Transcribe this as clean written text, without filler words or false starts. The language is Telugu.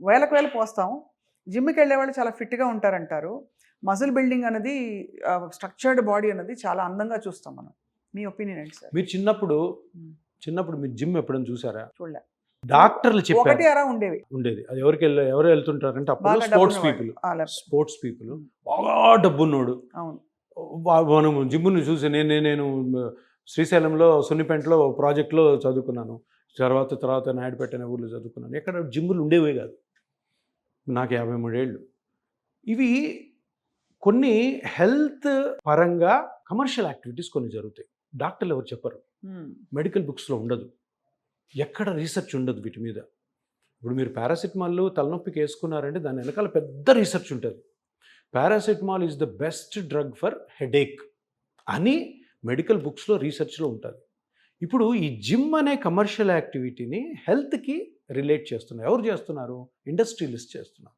వేలకు వేలు పోస్తాం. జిమ్కి వెళ్ళే వాళ్ళు చాలా ఫిట్గా ఉంటారంటారు. మజిల్ బిల్డింగ్ అనేది స్ట్రక్చర్డ్ బాడీ అనేది చాలా అందంగా చూస్తాం మనం. మీ ఒపీనియన్ ఏంటి సార్? మీరు చిన్నప్పుడు మీరు జిమ్ ఎప్పుడైనా చూసారా? చూడలే. డాక్టర్లు చెప్పారు ఒకటి అరా ఉండేది. అది ఎవరు వెళ్తుంటారంటే అప్పుడు బాగా స్పోర్ట్స్ పీపుల్ బాగా డబ్బున్నోడు. అవును. మనం జిమ్ను చూసి నేను శ్రీశైలంలో సున్నిపెంటలో ప్రాజెక్ట్లో చదువుకున్నాను. తర్వాత నాయుడుపేట ఊర్లో చదువుకున్నాను. ఎక్కడ జిమ్ములు ఉండేవే కాదు. నాకు 53 ఏళ్ళు. ఇవి కొన్ని హెల్త్ పరంగా కమర్షియల్ యాక్టివిటీస్ కొన్ని జరుగుతాయి. డాక్టర్లు ఎవరు చెప్పరు, మెడికల్ బుక్స్లో ఉండదు, ఎక్కడ రీసెర్చ్ ఉండదు వీటి మీద. ఇప్పుడు మీరు పారాసిటమాల్ తలనొప్పికి వేసుకున్నారంటే దాని వెనకాల పెద్ద రీసెర్చ్ ఉంటుంది. Paracetamol is the best drug for headache అని మెడికల్ బుక్స్లో రీసెర్చ్లో ఉంటుంది. ఇప్పుడు ఈ జిమ్ అనే కమర్షియల్ యాక్టివిటీని హెల్త్కి రిలేట్ చేస్తున్నారు. ఎవరు చేస్తున్నారు? ఇండస్ట్రియలిస్ట్ చేస్తున్నారు.